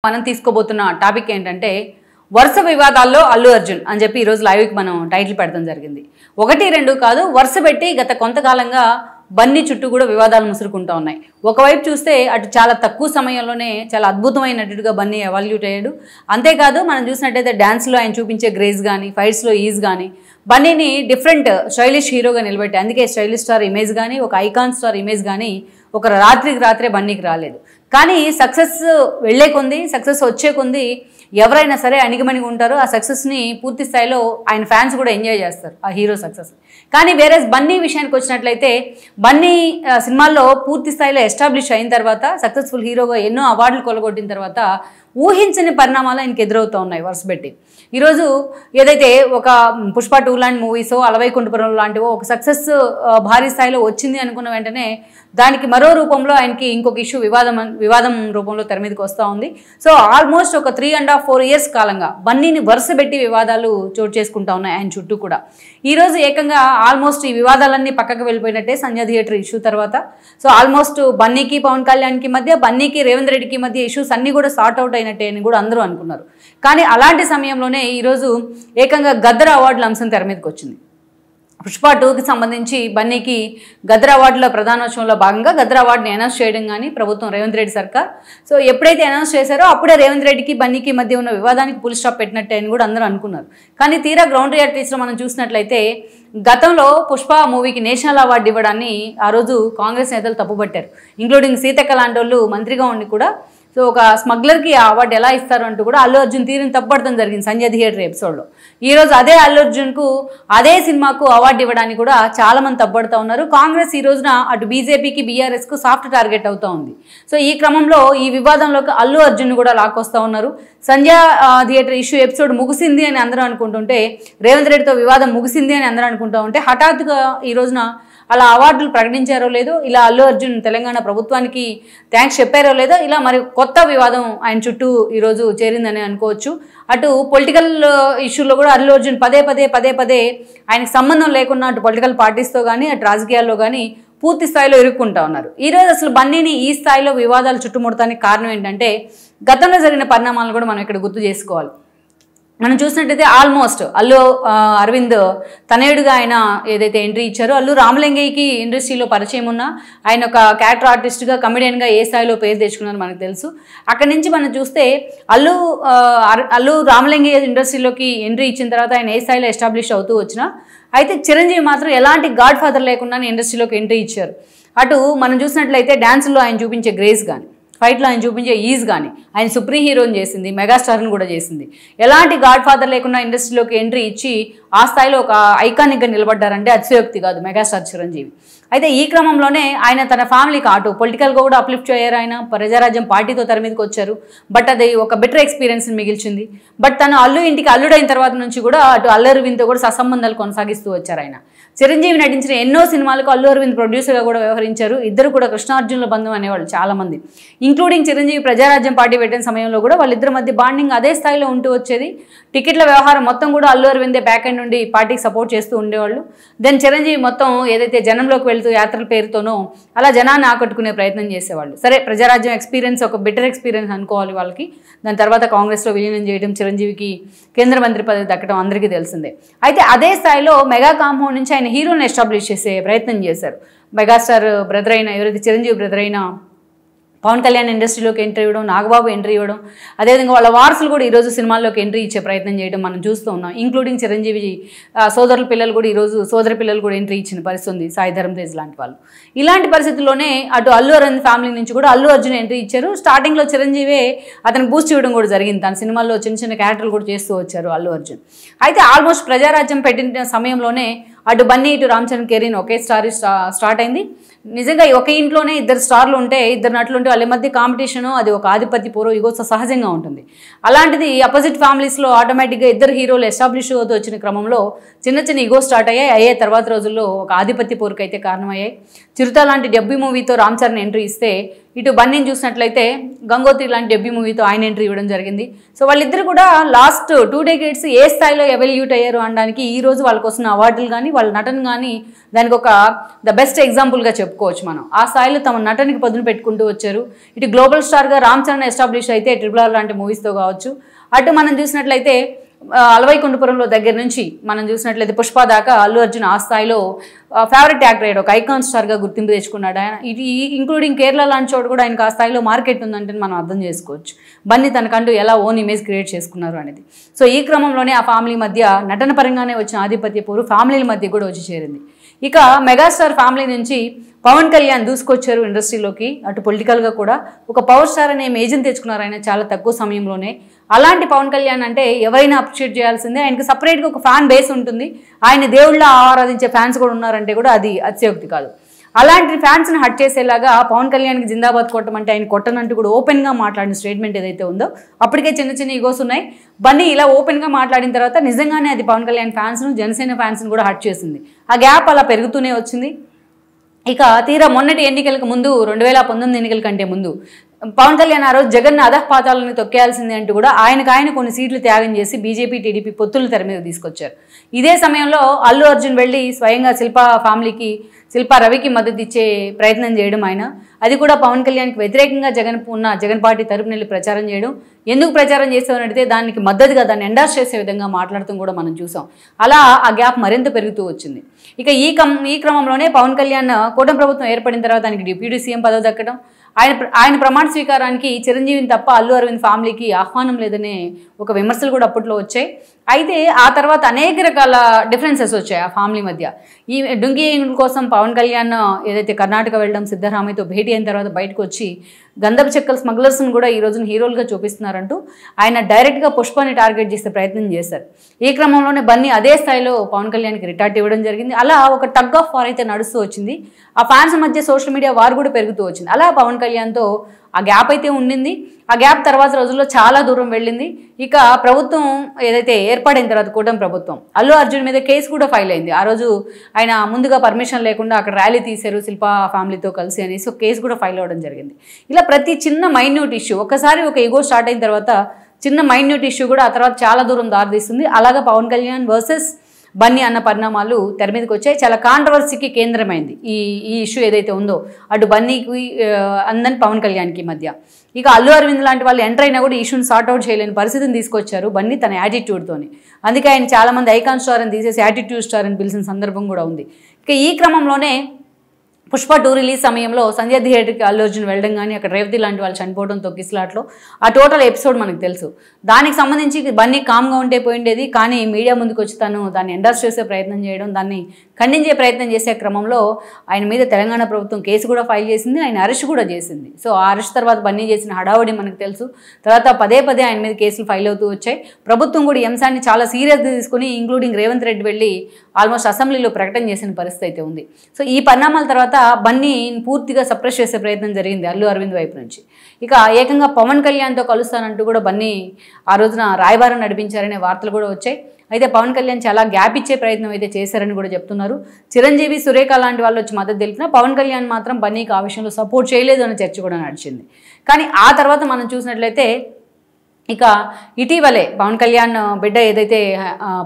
మనం తీసుకోబోతున్న టాపిక్ ఏంటంటే వరుస వివాదాల్లో అల్లు అర్జున్ అని చెప్పి ఈ రోజు లైవ్ కి మనం టైటిల్ పెడడం జరిగింది. ఒకటి రెండు కాదు, వరుస పెట్టి గత కొంతకాలంగా బన్నీ చుట్టూ కూడా వివాదాలు ముసురుకుంటూ ఉన్నాయి. ఒకవైపు చూస్తే అటు చాలా తక్కువ సమయంలోనే చాలా అద్భుతమైన నటుడిగా బన్నీ ఎవాల్యూట్ అయ్యాడు. అంతేకాదు మనం చూసినట్టయితే డాన్స్లో ఆయన చూపించే గ్రేస్ కానీ, ఫైట్స్లో ఈజ్ కానీ బన్నీని డిఫరెంట్ స్టైలిష్ హీరోగా నిలబెట్టి, అందుకే స్టైలిష్ స్టార్ ఇమేజ్ కానీ, ఒక ఐకాన్ స్టార్ ఇమేజ్ కానీ ఒక రాత్రికి రాత్రే బన్నీకి రాలేదు. కానీ సక్సెస్ వెళ్లే కొంది, సక్సెస్ వచ్చే కొంది ఎవరైనా సరే అణిగిమణిగి ఉంటారు. ఆ సక్సెస్ని పూర్తి స్థాయిలో ఆయన ఫ్యాన్స్ కూడా ఎంజాయ్ చేస్తారు ఆ హీరో సక్సెస్. కానీ వేరే బన్నీ విషయానికి వచ్చినట్లయితే బన్నీ సినిమాల్లో పూర్తి స్థాయిలో ఎస్టాబ్లిష్ అయిన తర్వాత, సక్సెస్ఫుల్ హీరోగా ఎన్నో అవార్డులు కొలగొట్టిన తర్వాత ఊహించని పరిణామాలు ఆయనకి ఎదురవుతూ ఉన్నాయి వరుసపెట్టి. ఈరోజు ఏదైతే ఒక పుష్ప 2 లాంటి మూవీసో, అలవైకుంఠపురం లాంటివో ఒక సక్సెస్ భారీ స్థాయిలో వచ్చింది అనుకున్న వెంటనే దానికి మరో రూపంలో ఆయనకి ఇంకొక ఇష్యూ వివాదం రూపంలో తెర మీదకి వస్తూ ఉంది. సో ఆల్మోస్ట్ ఒక 3.5-4 ఇయర్స్ కాలంగా బన్నీని వరుసపెట్టి వివాదాలు చోటు చేసుకుంటా ఉన్నాయి ఆయన చుట్టూ కూడా. ఈరోజు ఏకంగా ఆల్మోస్ట్ ఈ వివాదాలన్నీ పక్కకు వెళ్ళిపోయినట్టే సంజయ్ థియేటర్ ఇష్యూ తర్వాత. సో ఆల్మోస్ట్ బన్నీకి పవన్ కళ్యాణ్కి మధ్య, బన్నీకి రేవంత్ రెడ్డికి మధ్య ఇష్యూస్ అన్నీ కూడా సార్ట్ అవుట్ అయినట్టే అని కూడా అందరూ అనుకున్నారు. కానీ అలాంటి సమయంలోనే ఈరోజు ఏకంగా గద్దర్ అవార్డుల అంశం తెర మీదకి వచ్చింది. పుష్ప 2కి సంబంధించి బన్నీకి గద్దర్ అవార్డుల ప్రధానోత్సవంలో భాగంగా గద్దర్ అవార్డుని అనౌన్స్ చేయడం కానీ ప్రభుత్వం, రేవంత్ రెడ్డి సర్కార్ సో ఎప్పుడైతే అనౌన్స్ చేశారో అప్పుడే రేవంత్ రెడ్డికి బన్నీకి మధ్య ఉన్న వివాదానికి ఫుల్ స్టాప్ పెట్టినట్టే అని కూడా అందరూ అనుకున్నారు. కానీ తీరా గ్రౌండ్ రియాలిటీస్లో మనం చూసినట్లయితే గతంలో పుష్ప మూవీకి నేషనల్ అవార్డు ఇవ్వడాన్ని ఆ రోజు కాంగ్రెస్ నేతలు తప్పుపట్టారు. ఇంక్లూడింగ్ సీతక్క లాంటి వాళ్ళు మంత్రిగా ఉండి కూడా సో ఒక స్మగ్లర్కి ఆ అవార్డు ఎలా ఇస్తారు అంటూ కూడా అల్లు అర్జున్ తీరుని తప్పడటం జరిగింది సంజయ్ థియేటర్ ఎపిసోడ్లో. ఈరోజు అదే అల్లు అర్జున్కు అదే సినిమాకు అవార్డు ఇవ్వడానికి కూడా చాలామంది తప్పడుతూ ఉన్నారు. కాంగ్రెస్ ఈ రోజున అటు బీజేపీకి, బీఆర్ఎస్కు సాఫ్ట్ టార్గెట్ అవుతూ ఉంది. సో ఈ క్రమంలో ఈ వివాదంలోకి అల్లు అర్జున్ కూడా లాక్కొస్తూ ఉన్నారు. సంజయ్ థియేటర్ ఇష్యూ ఎపిసోడ్ ముగిసింది అని అందరూ అనుకుంటుంటే, రేవంత్ రెడ్డితో వివాదం ముగిసింది అని అందరూ అనుకుంటూ ఉంటే హఠాత్తుగా ఈ రోజున అలా అవార్డులు ప్రకటించారో లేదో, ఇలా అల్లు అర్జున్ తెలంగాణ ప్రభుత్వానికి థ్యాంక్స్ చెప్పారో లేదో, ఇలా మరి కొత్త వివాదం ఆయన చుట్టూ ఈరోజు చేరిందని అనుకోవచ్చు. అటు పొలిటికల్ ఇష్యూలో కూడా అల్లు అర్జున్ పదే పదే ఆయనకు సంబంధం లేకుండా అటు పొలిటికల్ పార్టీస్తో కానీ, అటు రాజకీయాల్లో కానీ పూర్తి స్థాయిలో ఇరుక్కుంటా ఉన్నారు. ఈరోజు అసలు బన్నీని ఈ స్థాయిలో వివాదాలు చుట్టుముడటానికి కారణం ఏంటంటే గతంలో జరిగిన పరిణామాలను కూడా మనం ఇక్కడ గుర్తు చేసుకోవాలి. మనం చూసినట్టయితే ఆల్మోస్ట్ అల్లు అరవింద్ తనయుడుగా ఆయన ఏదైతే ఎంట్రీ ఇచ్చారో, అల్లు రామలింగయ్యకి ఇండస్ట్రీలో పరిచయం ఉన్న ఆయన ఒక క్యారెక్టర్ ఆర్టిస్ట్గా, కమెడియన్గా ఏ స్థాయిలో పేరు తెచ్చుకున్నారో మనకు తెలుసు. అక్కడి నుంచి మనం చూస్తే అల్లు రామలింగయ్య ఇండస్ట్రీలోకి ఎంట్రీ ఇచ్చిన తర్వాత ఆయన ఏ స్థాయిలో ఎస్టాబ్లిష్ అవుతూ వచ్చినా, అయితే చిరంజీవి మాత్రం ఎలాంటి గాడ్ ఫాదర్ లేకుండానే ఇండస్ట్రీలోకి ఎంట్రీ ఇచ్చారు. అటు మనం చూసినట్లయితే డ్యాన్స్లో ఆయన చూపించే గ్రేస్ కానీ, ఫైట్లో ఆయన చూపించే ఈజ్ కానీ, ఆయన సుప్రీం హీరోని చేసింది, మెగాస్టార్ని కూడా చేసింది. ఎలాంటి గాడ్ ఫాదర్ లేకుండా ఇండస్ట్రీలోకి ఎంట్రీ ఇచ్చి ఆ స్థాయిలో ఒక ఐకానిక్గా నిలబడ్డారంటే అతిశయోక్తి కాదు మెగాస్టార్ చిరంజీవి. అయితే ఈ క్రమంలోనే ఆయన తన ఫ్యామిలీకి అటు పొలిటికల్గా కూడా అప్లిఫ్ట్ అయ్యారు. ఆయన ప్రజారాజ్యం పార్టీతో తెర మీదకి వచ్చారు. బట్ అది ఒక బెటర్ ఎక్స్పీరియన్స్ని మిగిల్చింది. బట్ తను అల్లు ఇంటికి అల్లుడైన తర్వాత నుంచి కూడా అటు అల్లు అరవింద్తో కూడా సత్సంబంధాలు కొనసాగిస్తూ వచ్చారు. ఆయన చిరంజీవి నటించిన ఎన్నో సినిమాలకు అల్లు అరవింద్ ప్రొడ్యూసర్గా కూడా వ్యవహరించారు. ఇద్దరు కూడా కృష్ణార్జునుల బంధం అనేవాళ్ళు చాలామంది, ఇంక్లూడింగ్ చిరంజీవి ప్రజారాజ్యం పార్టీ పెట్టిన సమయంలో కూడా వాళ్ళిద్దరి మధ్య బాండింగ్ అదే స్థాయిలో ఉంటూ వచ్చేది. టికెట్ల వ్యవహారం మొత్తం కూడా అల్లు అరవిందే బ్యాక్ ఎండ్ నుండి పార్టీకి సపోర్ట్ చేస్తూ ఉండేవాళ్ళు. దెన్ చిరంజీవి మొత్తం ఏదైతే జనంలోకి వెళ్తూ యాత్రల పేరుతోనో అలా జనాన్ని ఆకట్టుకునే ప్రయత్నం చేసేవాళ్ళు. సరే, ప్రజారాజ్యం ఎక్స్పీరియన్స్ ఒక బెటర్ ఎక్స్పీరియన్స్ అనుకోవాలి వాళ్ళకి. దాని తర్వాత కాంగ్రెస్లో విలీనం చేయడం, చిరంజీవికి కేంద్ర మంత్రి పదవి దక్కడం అందరికీ తెలిసిందే. అయితే అదే స్థాయిలో మెగా కాంపౌండ్ నుంచి ఆయన హీరోని ఎస్టాబ్లిష్ చేసే ప్రయత్నం చేశారు. మెగాస్టార్ బ్రదర్ అయిన, ఎవరైతే చిరంజీవి బ్రదర్ అయిన పవన్ కళ్యాణ్ ఇండస్ట్రీలోకి ఎంట్రీ ఇవ్వడం, నాగబాబు ఎంట్రీ ఇవ్వడం, అదేవిధంగా వాళ్ళ వారసులు కూడా ఈరోజు సినిమాల్లోకి ఎంట్రీ ఇచ్చే ప్రయత్నం చేయడం మనం చూస్తూ ఉన్నాం. ఇంక్లూడింగ్ చిరంజీవి సోదరుల పిల్లలు కూడా ఈరోజు సోదరి పిల్లలు కూడా ఎంట్రీ ఇచ్చిన పరిస్థితి ఉంది, సాయి ధరమ్ తేజ్ లాంటి వాళ్ళు. ఇలాంటి పరిస్థితుల్లోనే అటు అల్లు అరవింద్ ఫ్యామిలీ నుంచి కూడా అల్లు అర్జున్ ఎంట్రీ ఇచ్చారు. స్టార్టింగ్లో చిరంజీవే అతనికి బూస్ట్ ఇవ్వడం కూడా జరిగింది. తన సినిమాల్లో చిన్న క్యారెక్టర్లు కూడా చేస్తూ వచ్చారు అల్లు అర్జున్. అయితే ఆల్మోస్ట్ ప్రజారాజ్యం పెట్టిన సమయంలోనే అటు బన్నీ, ఇటు రామ్ చరణ్ కేరీని ఒకే స్టార్ట్ అయింది. నిజంగా ఒకే ఇంట్లోనే ఇద్దరు స్టార్లు ఉంటే, ఇద్దరు నటులు ఉంటే వాళ్ళ మధ్య కాంపిటీషను, అది ఒక ఆధిపత్య పూర్వ ఇగోస్ సహజంగా ఉంటుంది. అలాంటిది అపోజిట్ ఫ్యామిలీస్లో ఆటోమేటిక్గా ఇద్దరు హీరోలు ఎస్టాబ్లిష్ అవుతూ వచ్చిన క్రమంలో చిన్న ఇగో స్టార్ట్ అయ్యే తర్వాత రోజుల్లో ఒక ఆధిపత్య పూర్వకైతే కారణమయ్యాయి. చిరుత లాంటి డెబ్యూ మూవీతో రామ్ చరణ్ ఎంట్రీ ఇస్తే ఇటు బన్నీని చూసినట్లయితే గంగోత్రి లాంటి డెబ్యూ మూవీతో ఆయన ఎంట్రీ ఇవ్వడం జరిగింది. సో వాళ్ళిద్దరు కూడా లాస్ట్ 2 decades ఏ స్థాయిలో ఎవల్యూట్ అయ్యారు అనడానికి ఈ రోజు వాళ్ళకి వస్తున్న అవార్డులు కానీ వాళ్ళ నటన కానీ దానికి ఒక ద బెస్ట్ ఎగ్జాంపుల్గా చెప్పుకోవచ్చు మనం. ఆ స్థాయిలో తమ నటనకి పదును పెట్టుకుంటూ వచ్చారు. ఇటు గ్లోబల్ స్టార్గా రామ్ చరణ్ ఎస్టాబ్లిష్ అయితే RRR లాంటి మూవీస్తో కావచ్చు. అటు మనం చూసినట్లయితే అలవైకుంఠపురంలో దగ్గర నుంచి మనం చూసినట్లయితే పుష్ప దాకా అల్లు అర్జున్ ఆ స్థాయిలో ఫేవరెట్ యాక్టర్ అయ్యాడు, ఒక ఐకాన్ స్టార్గా గుర్తింపు తెచ్చుకున్నాడు ఆయన. ఇది ఇంక్లూడింగ్ కేరళ లాంటి చోటు కూడా ఆయనకు ఆ స్థాయిలో మార్కెట్ ఉందంటే మనం అర్థం చేసుకోవచ్చు బన్నీ తనకంటూ ఎలా ఓన్ ఇమేజ్ క్రియేట్ చేసుకున్నారు అనేది. సో ఈ క్రమంలోనే ఆ ఫ్యామిలీ మధ్య నటన పరంగానే వచ్చిన ఆధిపత్య పోరు ఫ్యామిలీల మధ్య కూడా వచ్చి చేరింది. ఇక మెగాస్టార్ ఫ్యామిలీ నుంచి పవన్ కళ్యాణ్ దూసుకొచ్చారు ఇండస్ట్రీలోకి. అటు పొలిటికల్గా కూడా ఒక పవర్ స్టార్ అనే ఇమేజ్ని తెచ్చుకున్నారు ఆయన చాలా తక్కువ సమయంలోనే. అలాంటి పవన్ కళ్యాణ్ అంటే ఎవరైనా అప్రిషియేట్ చేయాల్సిందే. ఆయనకి సపరేట్గా ఒక ఫ్యాన్ బేస్ ఉంటుంది. ఆయన దేవుళ్ళ ఆరాధించే ఫ్యాన్స్ కూడా ఉన్నారంటే కూడా అది అతిశయోక్తి కాదు. అలాంటి ఫ్యాన్స్ని హట్ చేసేలాగా పవన్ కళ్యాణ్కి జిందాబాద్ కొట్టమంటే ఆయన కొట్టనంటూ కూడా ఓపెన్గా మాట్లాడిన స్టేట్మెంట్ ఏదైతే ఉందో అప్పటికే చిన్న చిన్న ఈగోస్ ఉన్నాయి. బన్నీ ఇలా ఓపెన్గా మాట్లాడిన తర్వాత నిజంగానే అది పవన్ కళ్యాణ్ ఫ్యాన్స్ను జనసేన ఫ్యాన్స్ను కూడా హట్ చేసింది. ఆ గ్యాప్ అలా పెరుగుతూనే వచ్చింది. ఇక తీరా మొన్నటి ఎన్నికలకు ముందు 2019 ఎన్నికల కంటే ముందు పవన్ కళ్యాణ్ ఆ రోజు జగన్ అధఃపాతాలను తొక్కేయాల్సింది అంటూ కూడా ఆయన కొన్ని సీట్లు త్యాగం చేసి బీజేపీ టీడీపీ పొత్తులు తెర మీద తీసుకొచ్చారు. ఇదే సమయంలో అల్లు అర్జున్ వెళ్ళి స్వయంగా శిల్పా రవికి మద్దతు ఇచ్చే ప్రయత్నం చేయడం ఆయన, అది కూడా పవన్ కళ్యాణ్కి వ్యతిరేకంగా జగన్ పార్టీ తరపున వెళ్ళి ప్రచారం చేయడం. ఎందుకు ప్రచారం చేసామని అడిగితే దానికి మద్దతుగా దాన్ని ఎండార్స్ చేసే విధంగా మాట్లాడటం కూడా మనం చూసాం. అలా ఆ గ్యాప్ మరింత పెరుగుతూ వచ్చింది. ఇక ఈ క్రమంలోనే పవన్ కళ్యాణ్ కూటమి ప్రభుత్వం ఏర్పడిన తర్వాత దానికి డిప్యూటీ సీఎం పదవి దక్కడం, ఆయన ప్రమాణ స్వీకారానికి చిరంజీవిని తప్ప అల్లు అరవింద్ ఫ్యామిలీకి ఆహ్వానం లేదనే ఒక విమర్శలు కూడా అప్పట్లో వచ్చాయి. అయితే ఆ తర్వాత అనేక రకాల డిఫరెన్సెస్ వచ్చాయి ఆ ఫ్యామిలీ మధ్య. ఈ డుంగి కోసం పవన్ కళ్యాణ్ ఏదైతే కర్ణాటక వెళ్ళడం, సిద్ధరామయ్యతో భేటీ అయిన తర్వాత బయటకు వచ్చి గంధపు చెక్కల స్మగ్లర్స్ని కూడా ఈ రోజున హీరోలుగా చూపిస్తున్నారంటూ ఆయన డైరెక్ట్గా పుష్పని టార్గెట్ చేసే ప్రయత్నం చేశారు. ఈ క్రమంలోనే బన్నీ అదే స్థాయిలో పవన్ కళ్యాణ్కి రిటార్ట్ ఇవ్వడం జరిగింది. అలా ఒక టగ్ ఆఫ్ వార్ అయితే నడుస్తూ వచ్చింది. ఆ ఫ్యాన్స్ మధ్య సోషల్ మీడియా వార్ కూడా పెరుగుతూ వచ్చింది. అలా పవన్ కళ్యాణ్తో ఆ గ్యాప్ అయితే ఉండింది. ఆ గ్యాప్ తర్వాత రోజుల్లో చాలా దూరం వెళ్ళింది. ఇక ప్రభుత్వం ఏదైతే ఏర్పడిన తర్వాత కూటమి ప్రభుత్వం అల్లు అర్జున్ మీద కేసు కూడా ఫైల్ అయింది. ఆ రోజు ఆయన ముందుగా పర్మిషన్ లేకుండా అక్కడ ర్యాలీ తీశారు శిల్పా ఫ్యామిలీతో కలిసి అనేసి ఒక కేసు కూడా ఫైల్ అవ్వడం జరిగింది. ఇలా ప్రతి చిన్న మైన్యూట్ ఇష్యూ ఒకసారి ఒక ఈగో స్టార్ట్ అయిన తర్వాత చిన్న మైన్యూట్ ఇష్యూ కూడా ఆ తర్వాత చాలా దూరం దారితీస్తుంది. అలాగా పవన్ కళ్యాణ్ వర్సెస్ బన్నీ అన్న పరిణామాలు తెర మీదకి వచ్చాయి. చాలా కాంట్రవర్సీకి కేంద్రమైంది ఈ ఇష్యూ ఏదైతే ఉందో అటు బన్నీకి అందని పవన్ కళ్యాణ్కి మధ్య. ఇక అల్లు అరవింద్ లాంటి వాళ్ళు ఎంటర్ అయినా కూడా ఇష్యూని సార్ట్అవుట్ చేయలేని పరిస్థితిని తీసుకొచ్చారు బన్నీ తన యాటిట్యూడ్తోని. అందుకే ఆయన చాలామంది ఐకాన్ స్టార్ అని తీసేసి యాటిట్యూడ్ స్టార్ అని పిలిచిన సందర్భం కూడా ఉంది. ఇక ఈ క్రమంలోనే పుష్ప 2 రిలీజ్ సమయంలో సంజయ్ థియేటర్కి అల్లు అర్జున్ వెళ్ళడం కానీ అక్కడ రేవతి లాంటి వాళ్ళు చనిపోవడం తొక్కిసలాట్లో ఆ టోటల్ ఎపిసోడ్ మనకు తెలుసు. దానికి సంబంధించి బన్నీ కామ్గా ఉంటే పోయిండేది, కానీ మీడియా ముందుకు వచ్చి తను దాన్ని ఎండార్స్ చేసే ప్రయత్నం చేయడం, దాన్ని ఖండించే ప్రయత్నం చేసే క్రమంలో ఆయన మీద తెలంగాణ ప్రభుత్వం కేసు కూడా ఫైల్ చేసింది, ఆయన అరెస్ట్ కూడా చేసింది. సో ఆ అరెస్ట్ తర్వాత బన్నీ చేసిన హడావుడి మనకు తెలుసు. తర్వాత పదే ఆయన మీద కేసులు ఫైల్ అవుతూ వచ్చాయి. ప్రభుత్వం కూడా ఈ అంశాన్ని చాలా సీరియస్గా తీసుకుని ఇంక్లూడింగ్ రేవంత్ రెడ్డి వెళ్ళి ఆల్మోస్ట్ అసెంబ్లీలో ప్రకటన చేసిన పరిస్థితి అయితే ఉంది. సో ఈ పరిణామాల తర్వాత బన్నీ పూర్తిగా సప్రెస్ చేసే ప్రయత్నం జరిగింది అల్లు అరవింద్ వైపు నుంచి. ఇక ఏకంగా పవన్ కళ్యాణ్తో కలుస్తానంటూ కూడా బన్నీ ఆ రోజున రాయబారం నడిపించారనే వార్తలు కూడా వచ్చాయి. అయితే పవన్ కళ్యాణ్ చాలా గ్యాప్ ఇచ్చే ప్రయత్నం అయితే చేశారని కూడా చెప్తున్నారు. చిరంజీవి, సురేఖ లాంటి వాళ్ళు వచ్చి మద్దతు తెలిపినా పవన్ కళ్యాణ్ మాత్రం బన్నీకి ఆ విషయంలో సపోర్ట్ చేయలేదు అనే చర్చ కూడా నడిచింది. కానీ ఆ తర్వాత మనం చూసినట్లయితే ఇక ఇటీవలే పవన్ కళ్యాణ్ బిడ్డ ఏదైతే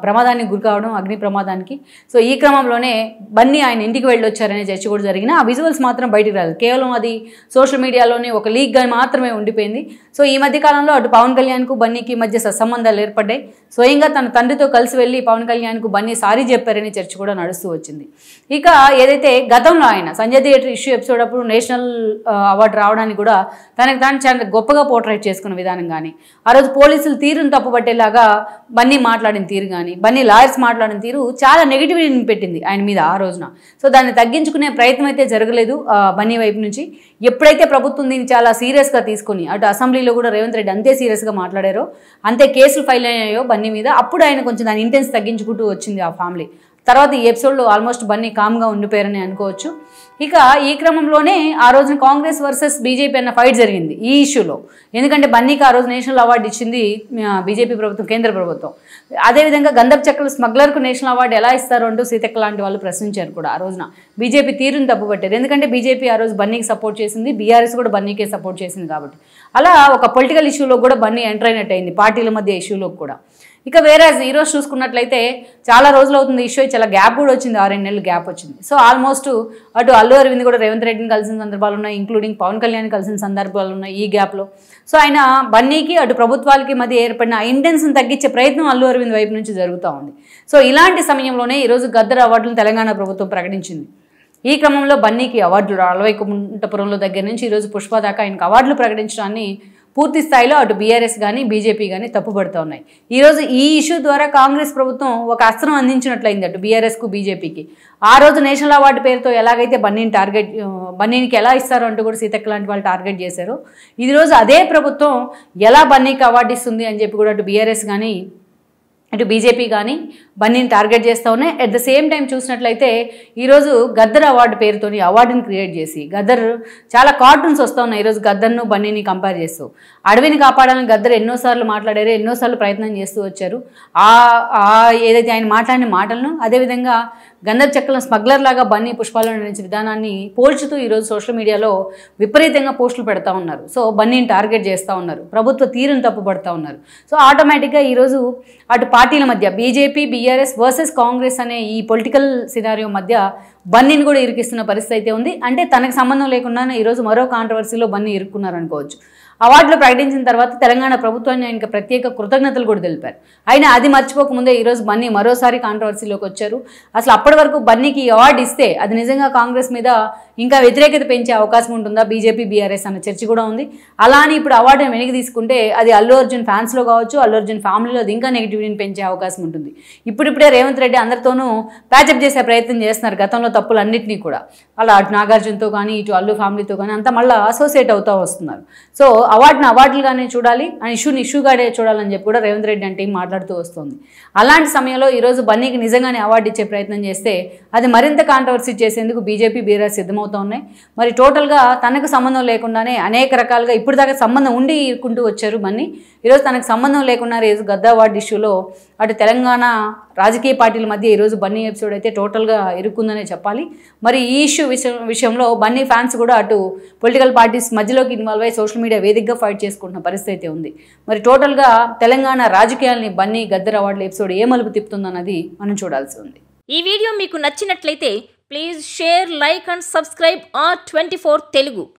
ప్రమాదానికి గురి కావడం, అగ్ని ప్రమాదానికి, సో ఈ క్రమంలోనే బన్నీ ఆయన ఇంటికి వెళ్ళొచ్చారనే చర్చ కూడా జరిగిన ఆ విజువల్స్ మాత్రం బయటికి రాదు. కేవలం అది సోషల్ మీడియాలోనే ఒక లీక్గా మాత్రమే ఉండిపోయింది. సో ఈ మధ్యకాలంలో అటు పవన్ కళ్యాణ్కు బన్నీకి మధ్య సత్సంబంధాలు ఏర్పడ్డాయి. స్వయంగా తన తండ్రితో కలిసి వెళ్ళి పవన్ కళ్యాణ్కు బన్నీ సారీ చెప్పారనే చర్చ కూడా నడుస్తూ వచ్చింది. ఇక ఏదైతే గతంలో ఆయన సంజయ్ థియేటర్ ఇష్యూ ఎపిసోడ్ అప్పుడు నేషనల్ అవార్డు రావడానికి కూడా తనకు తాను చాలా గొప్పగా పోర్ట్రేట్ చేసుకున్న విధానం కానీ, ఆ రోజు పోలీసులు తీరును తప్పుపట్టేలాగా బన్నీ మాట్లాడిన తీరు కానీ, బన్నీ లాయర్స్ మాట్లాడిన తీరు చాలా నెగిటివిటీని పెట్టింది ఆయన మీద ఆ రోజున. సో దాన్ని తగ్గించుకునే ప్రయత్నం అయితే జరగలేదు బన్నీ వైపు నుంచి. ఎప్పుడైతే ప్రభుత్వం దీన్ని చాలా సీరియస్గా తీసుకుని అటు అసెంబ్లీలో కూడా రేవంత్ రెడ్డి అంతే సీరియస్గా మాట్లాడారో, అంతే కేసులు ఫైల్ అయ్యాయో బన్నీ మీద, అప్పుడు ఆయన కొంచెం దాని ఇంటెన్స్ తగ్గించుకుంటూ వచ్చింది ఆ ఫ్యామిలీ. తర్వాత ఈ ఎపిసోడ్లో ఆల్మోస్ట్ బన్నీ కామ్గా ఉండిపోయారని అనుకోవచ్చు. ఇక ఈ క్రమంలోనే ఆ రోజున కాంగ్రెస్ వర్సెస్ బీజేపీ అన్న ఫైట్ జరిగింది ఈ ఇష్యూలో. ఎందుకంటే బన్నీకి ఆ రోజు నేషనల్ అవార్డు ఇచ్చింది బీజేపీ ప్రభుత్వం, కేంద్ర ప్రభుత్వం. అదేవిధంగా గంధపు చెక్కల స్మగ్లర్కు నేషనల్ అవార్డు ఎలా ఇస్తారు అంటూ సీతక్క లాంటి వాళ్ళు ప్రశ్నించారు కూడా ఆ రోజున. బీజేపీ తీరుని తప్పుపట్టారు. ఎందుకంటే బీజేపీ ఆ రోజు బన్నీకి సపోర్ట్ చేసింది, బీఆర్ఎస్ కూడా బన్నీకే సపోర్ట్ చేసింది కాబట్టి. అలా ఒక పొలిటికల్ ఇష్యూలో కూడా బన్నీ ఎంటర్ అయినట్టు అయింది, పార్టీల మధ్య ఇష్యూలో కూడా. ఇక వేరే ఈరోజు చూసుకున్నట్లయితే చాలా రోజులు అవుతుంది ఇష్యూ, చాలా గ్యాప్ కూడా వచ్చింది, 6-8 నెలలు గ్యాప్ వచ్చింది. సో ఆల్మోస్ట్ అటు అల్లు అరవింద్ కూడా రేవంత్ రెడ్డిని కలిసిన సందర్భాలు ఉన్నాయి, ఇంక్లూడింగ్ పవన్ కళ్యాణ్ కలిసిన సందర్భాలు ఉన్నాయి ఈ గ్యాప్లో. సో ఆయన బన్నీకి అటు ప్రభుత్వాలకి మధ్య ఏర్పడిన ఇంటెన్స్ని తగ్గించే ప్రయత్నం అల్లు అరవింద్ వైపు నుంచి జరుగుతూ ఉంది. సో ఇలాంటి సమయంలోనే ఈరోజు గద్దర్ అవార్డులను తెలంగాణ ప్రభుత్వం ప్రకటించింది. ఈ క్రమంలో బన్నీకి అవార్డులు అలవైకుంఠపురంలో దగ్గర నుంచి ఈరోజు పుష్ప దాకా ఆయనకు అవార్డులు ప్రకటించడాన్ని పూర్తి స్థాయిలో అటు బీఆర్ఎస్ కానీ బీజేపీ కానీ తప్పుపడుతూ ఉన్నాయి. ఈరోజు ఈ ఇష్యూ ద్వారా కాంగ్రెస్ ప్రభుత్వం ఒక అస్త్రం అందించినట్లయింది అటు బీఆర్ఎస్కు బీజేపీకి. ఆ రోజు నేషనల్ అవార్డు పేరుతో ఎలాగైతే బన్నీకి ఎలా ఇస్తారో అంటూ కూడా సీతక్క లాంటి వాళ్ళు టార్గెట్ చేశారు. ఈ రోజు అదే ప్రభుత్వం ఎలా బన్నీకి అవార్డు ఇస్తుంది అని చెప్పి కూడా అటు బీఆర్ఎస్ కానీ ఇటు బీజేపీ కానీ బన్నీని టార్గెట్ చేస్తూ ఉన్నాయి. అట్ ద సేమ్ టైం చూసినట్లయితే ఈరోజు గద్దర్ అవార్డు పేరుతోని అవార్డుని క్రియేట్ చేసి గద్దర్ చాలా కార్టూన్స్ వస్తూ ఉన్నాయి ఈరోజు గద్దర్ను బన్నీని కంపేర్ చేస్తూ. అడవిని కాపాడాలని గద్దర్ ఎన్నోసార్లు మాట్లాడారు, ఎన్నోసార్లు ప్రయత్నం చేస్తూ వచ్చారు. ఏదైతే ఆయన మాట్లాడిన మాటలను అదేవిధంగా గంధపు చెక్కల స్మగ్లర్ లాగా బన్నీ పుష్పాలను నడిచే విధానాన్ని పోల్చుతూ ఈరోజు సోషల్ మీడియాలో విపరీతంగా పోస్టులు పెడతా ఉన్నారు. సో బన్నీని టార్గెట్ చేస్తూ ఉన్నారు, ప్రభుత్వ తీరును తప్పుపడుతూ ఉన్నారు. సో ఆటోమేటిక్గా ఈరోజు అటు పార్టీల మధ్య బీజేపీ బీఆర్ఎస్ వర్సెస్ కాంగ్రెస్ అనే ఈ పొలిటికల్ సినారియో మధ్య బన్నీని కూడా ఇరికిస్తున్న పరిస్థితి అయితే ఉంది. అంటే తనకు సంబంధం లేకుండానే ఈరోజు మరో కాంట్రవర్సీలో బన్నీ ఇరుక్కున్నారనుకోవచ్చు. అవార్డులు ప్రకటించిన తర్వాత తెలంగాణ ప్రభుత్వాన్ని ఆయనకు ప్రత్యేక కృతజ్ఞతలు కూడా తెలిపారు. అయినా అది మర్చిపోకముందే ఈరోజు బన్నీ మరోసారి కాంట్రవర్సీలోకి వచ్చారు. అసలు అప్పటి వరకు బన్నీకి అవార్డు ఇస్తే అది నిజంగా కాంగ్రెస్ మీద ఇంకా వ్యతిరేకత పెంచే అవకాశం ఉంటుందా బీజేపీ బీఆర్ఎస్ అన్న చర్చ కూడా ఉంది. అలా అని ఇప్పుడు అవార్డుని వెనక్కి తీసుకుంటే అది అల్లు అర్జున్ ఫ్యాన్స్లో కావచ్చు, అల్లు అర్జున్ ఫ్యామిలీలో అది ఇంకా నెగిటివిటీని పెంచే అవకాశం ఉంటుంది. ఇప్పుడిప్పుడే రేవంత్ రెడ్డి అందరితోనూ ప్యాచప్ చేసే ప్రయత్నం చేస్తున్నారు గతంలో తప్పులన్నింటినీ కూడా. అలా అటు నాగార్జునతో కానీ ఇటు అల్లు ఫ్యామిలీతో కానీ అంతా మళ్ళీ అసోసియేట్ అవుతూ వస్తున్నారు. సో అవార్డుగానే చూడాలి అని ఇష్యూగానే చూడాలని చెప్పి కూడా రేవంత్ రెడ్డి అంటే మాట్లాడుతూ వస్తుంది. అలాంటి సమయంలో ఈరోజు బన్నీకి నిజంగానే అవార్డు ఇచ్చే ప్రయత్నం చేస్తే అది మరింత కాంట్రవర్సీ చేసేందుకు బీజేపీ బీఆర్ఎస్ సిద్ధమవుతూ ఉన్నాయి. మరి టోటల్గా తనకు సంబంధం లేకుండానే అనేక రకాలుగా ఇప్పుడు దాకా సంబంధం ఉండి ఇరుక్కుంటూ వచ్చారు బన్నీ. ఈరోజు తనకు సంబంధం లేకుండా ఈరోజు గద్దర్ అవార్డు ఇష్యూలో అటు తెలంగాణ రాజకీయ పార్టీల మధ్య ఈరోజు బన్నీ ఎపిసోడ్ అయితే టోటల్గా ఇరుక్కుందనే చెప్పాలి. మరి ఈ ఇష్యూ విషయంలో బన్నీ ఫ్యాన్స్ కూడా అటు పొలిటికల్ పార్టీస్ మధ్యలోకి ఇన్వాల్వ్ అయ్యి సోషల్ మీడియా వేదికగా ఫైట్ చేసుకుంటున్న పరిస్థితి అయితే ఉంది. మరి టోటల్గా తెలంగాణ రాజకీయాల్ని బన్నీ గద్దర్ అవార్డుల ఎపిసోడ్ ఏ మలుపు తిప్పుతుందన్నది మనం చూడాల్సి ఉంది. ఈ వీడియో మీకు నచ్చినట్లయితే please share, like and subscribe R24 Telugu.